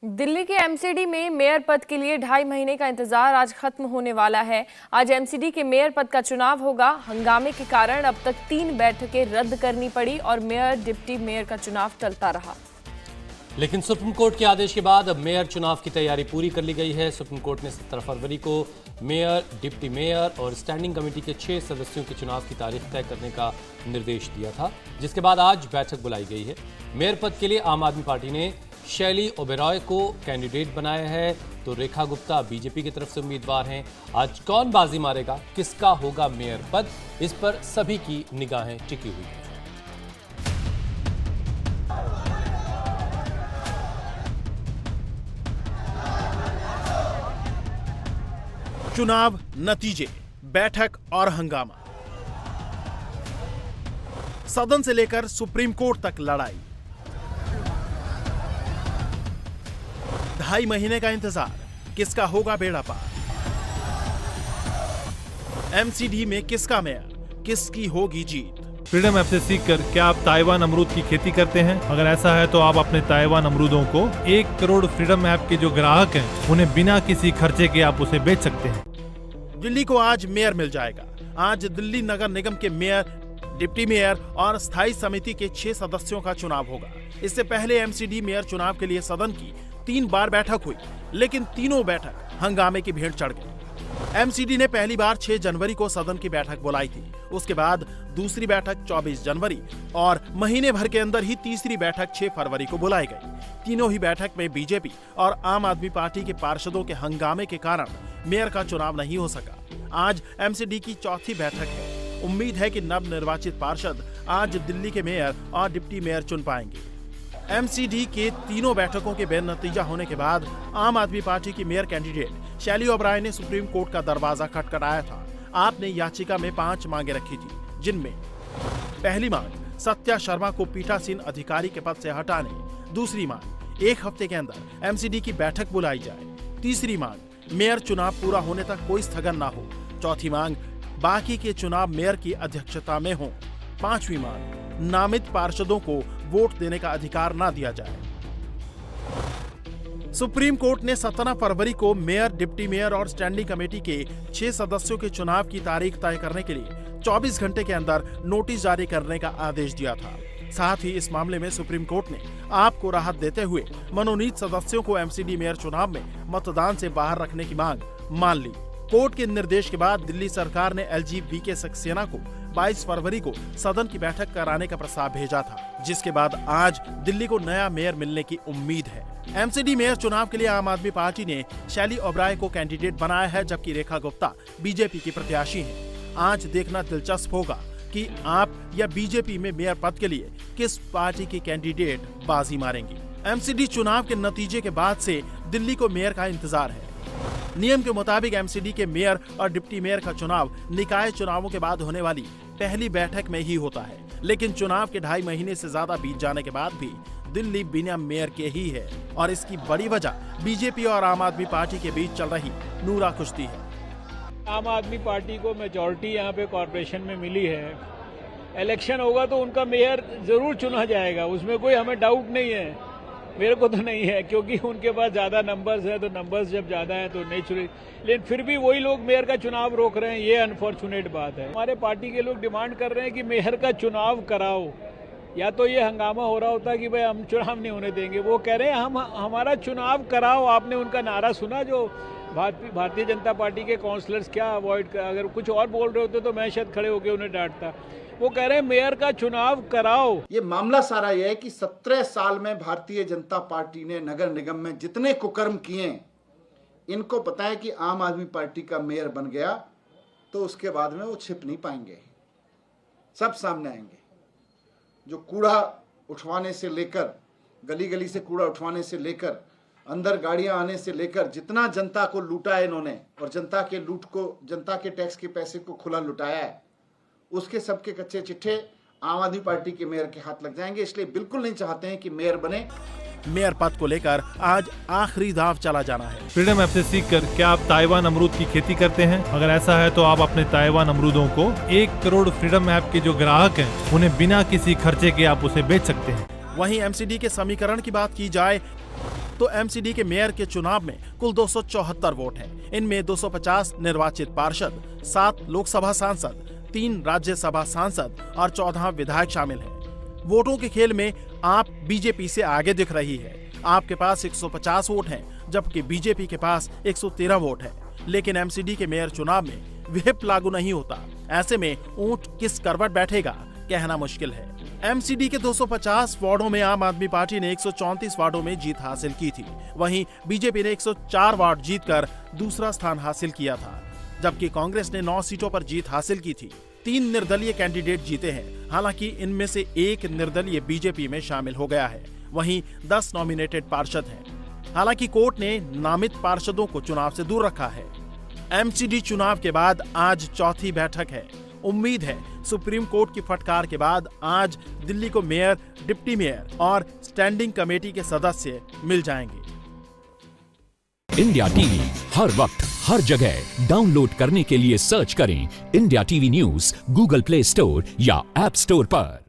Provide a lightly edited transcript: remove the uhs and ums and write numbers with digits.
दिल्ली के एमसीडी में मेयर पद के लिए 2.5 महीने का इंतजार आज खत्म होने वाला है। आज एमसीडी के मेयर पद का चुनाव होगा। हंगामे के कारण अब तक 3 बैठकें रद्द करनी पड़ी और मेयर डिप्टी मेयर का चुनाव टलता रहा। लेकिन सुप्रीम कोर्ट के आदेश के बाद अब मेयर चुनाव की तैयारी पूरी कर ली गई है। सुप्रीम कोर्ट ने 17 फरवरी को मेयर, डिप्टी मेयर और स्टैंडिंग कमेटी के 6 सदस्यों के चुनाव की तारीख तय करने का निर्देश दिया था, जिसके बाद आज बैठक बुलाई गई है। मेयर पद के लिए आम आदमी पार्टी ने शैली ओबेरॉय को कैंडिडेट बनाया है, तो रेखा गुप्ता बीजेपी की तरफ से उम्मीदवार हैं। आज कौन बाजी मारेगा, किसका होगा मेयर पद, इस पर सभी की निगाहें टिकी हुई हैं। चुनाव नतीजे, बैठक और हंगामा, सदन से लेकर सुप्रीम कोर्ट तक लड़ाई, 2.5 महीने का इंतजार, किसका होगा बेड़ा पार, एमसीडी में किसका मेयर, किसकी होगी जीत। फ्रीडम ऐप से सीखकर क्या आप ताइवान अमरूद की खेती करते हैं? अगर ऐसा है तो आप अपने ताइवान अमरूदों को 1 करोड़ फ्रीडम ऐप के जो ग्राहक हैं उन्हें बिना किसी खर्चे के आप उसे बेच सकते हैं। दिल्ली को आज मेयर मिल जाएगा। आज दिल्ली नगर निगम के मेयर, डिप्टी मेयर और स्थायी समिति के 6 सदस्यों का चुनाव होगा। इससे पहले एमसीडी मेयर चुनाव के लिए सदन की 3 बार बैठक हुई, लेकिन तीनों बैठक हंगामे की भेंट चढ़ गई। एमसीडी ने पहली बार 6 जनवरी को सदन की बैठक बुलाई थी। उसके बाद दूसरी बैठक 24 जनवरी और महीने भर के अंदर ही तीसरी बैठक 6 फरवरी को बुलाई गई। तीनों ही बैठक में बीजेपी और आम आदमी पार्टी के पार्षदों के हंगामे के कारण मेयर का चुनाव नहीं हो सका। आज एमसीडी की चौथी बैठक है। उम्मीद है कि नव निर्वाचित पार्षद आज दिल्ली के मेयर और डिप्टी मेयर चुन पाएंगे। एमसीडी के तीनों बैठकों के बेनतीजा होने के बाद आम आदमी पार्टी की मेयर कैंडिडेट शैली ओबेरॉय ने सुप्रीम कोर्ट का दरवाजा खटखटाया था। आपने याचिका में 5 मांगे रखी थी, जिनमें पहली मांग सत्या शर्मा को पीठासीन अधिकारी के पद से हटाने, दूसरी मांग 1 हफ्ते के अंदर एमसीडी की बैठक बुलाई जाए, तीसरी मांग मेयर चुनाव पूरा होने तक कोई स्थगन ना हो, चौथी मांग बाकी के चुनाव मेयर की अध्यक्षता में हो, पांचवी मांग नामित पार्षदों को वोट देने का अधिकार ना दिया जाए। सुप्रीम कोर्ट ने 17 फरवरी को मेयर, डिप्टी मेयर और स्टैंडिंग कमेटी के 6 सदस्यों के चुनाव की तारीख तय करने के लिए 24 घंटे के अंदर नोटिस जारी करने का आदेश दिया था। साथ ही इस मामले में सुप्रीम कोर्ट ने आपको राहत देते हुए मनोनीत सदस्यों को एमसीडी मेयर चुनाव में मतदान से बाहर रखने की मांग मान ली। कोर्ट के निर्देश के बाद दिल्ली सरकार ने एलजी वीके सक्सेना को 22 फरवरी को सदन की बैठक कराने का प्रस्ताव भेजा था, जिसके बाद आज दिल्ली को नया मेयर मिलने की उम्मीद है। एमसीडी मेयर चुनाव के लिए आम आदमी पार्टी ने शैली ओबेरॉय को कैंडिडेट बनाया है, जबकि रेखा गुप्ता बीजेपी की प्रत्याशी हैं। आज देखना दिलचस्प होगा कि आप या बीजेपी में मेयर पद के लिए किस पार्टी के कैंडिडेट बाजी मारेंगे। एमसीडी चुनाव के नतीजे के बाद से दिल्ली को मेयर का इंतजार है। नियम के मुताबिक एमसीडी के मेयर और डिप्टी मेयर का चुनाव निकाय चुनावों के बाद होने वाली पहली बैठक में ही होता है, लेकिन चुनाव के 2.5 महीने से ज्यादा बीत जाने के बाद भी दिल्ली बिना मेयर के ही है, और इसकी बड़ी वजह बीजेपी और आम आदमी पार्टी के बीच चल रही नूरा कुश्ती है। आम आदमी पार्टी को मेजॉरिटी यहाँ पे कॉरपोरेशन में मिली है। इलेक्शन होगा तो उनका मेयर जरूर चुना जाएगा, उसमें कोई हमें डाउट नहीं है। मेरे को तो नहीं है, क्योंकि उनके पास ज्यादा नंबर्स है, तो नंबर्स जब ज्यादा है तो नेचुरली, लेकिन फिर भी वही लोग मेयर का चुनाव रोक रहे हैं, ये अनफॉर्चुनेट बात है। हमारे पार्टी के लोग डिमांड कर रहे हैं कि मेयर का चुनाव कराओ, या तो ये हंगामा हो रहा होता कि भाई हम चुनाव नहीं होने देंगे। वो कह रहे हैं हमारा चुनाव कराओ। आपने उनका नारा सुना जो भारतीय जनता पार्टी के काउंसलर्स क्या अवॉइड कर, अगर कुछ और बोल रहे होते तो मैं शायद खड़े होकर उन्हें डांटता। वो कह रहे हैं मेयर का चुनाव कराओ। ये मामला सारा ये है कि 17 साल में भारतीय जनता पार्टी ने नगर निगम में जितने कुकर्म किए, इनको पता है कि आम आदमी पार्टी का मेयर बन गया तो उसके बाद में वो छिप नहीं पाएंगे, सब सामने आएंगे। जो कूड़ा उठवाने से लेकर, गली गली से कूड़ा उठवाने से लेकर, अंदर गाड़ियां आने से लेकर, जितना जनता को लूटा है इन्होंने, और जनता के लूट को, जनता के टैक्स के पैसे को खुला लुटाया है, उसके सबके कच्चे चिट्ठे आम आदमी पार्टी के मेयर के हाथ लग जाएंगे। इसलिए बिल्कुल नहीं चाहते हैं कि मेयर बने। मेयर पद को लेकर आज आखिरी दाव चला जाना है। फ्रीडम ऐप से सीखकर क्या आप ताइवान अमरूद की खेती करते हैं? अगर ऐसा है तो आप अपने ताइवान अमरूदों को 1 करोड़ फ्रीडम ऐप के जो ग्राहक हैं उन्हें बिना किसी खर्चे के आप उसे बेच सकते हैं। वहीं एमसीडी के समीकरण की बात की जाए तो एमसीडी के मेयर के चुनाव में कुल 274 वोट हैं। इनमें 250 निर्वाचित पार्षद, 7 लोकसभा सांसद, 3 राज्यसभा सांसद और 14 विधायक शामिल हैं। वोटों के खेल में आप बीजेपी से आगे दिख रही है। आपके पास 150 वोट हैं, जबकि बीजेपी के पास 113 वोट है। लेकिन एमसीडी के मेयर चुनाव में व्हिप लागू नहीं होता। ऐसे में ऊंट किस करवट बैठेगा कहना मुश्किल है। एमसीडी के 250 वार्डों में आम आदमी पार्टी ने 134 वार्डों में जीत हासिल की थी। वहीं बीजेपी ने 104 वार्ड जीतकर दूसरा स्थान हासिल किया था, जबकि कांग्रेस ने 9 सीटों पर जीत हासिल की थी। 3 निर्दलीय कैंडिडेट जीते हैं। हालांकि इनमें से एक निर्दलीय बीजेपी में शामिल हो गया है। वहीं 10 नॉमिनेटेड पार्षद हैं। हालांकि कोर्ट ने नामित पार्षदों को चुनाव से दूर रखा है। एमसीडी चुनाव के बाद आज चौथी बैठक है। उम्मीद है सुप्रीम कोर्ट की फटकार के बाद आज दिल्ली को मेयर, डिप्टी मेयर और स्टैंडिंग कमेटी के सदस्य मिल जाएंगे। इंडिया टीवी हर वक्त हर जगह डाउनलोड करने के लिए सर्च करें India TV news Google play store या ऐप स्टोर पर।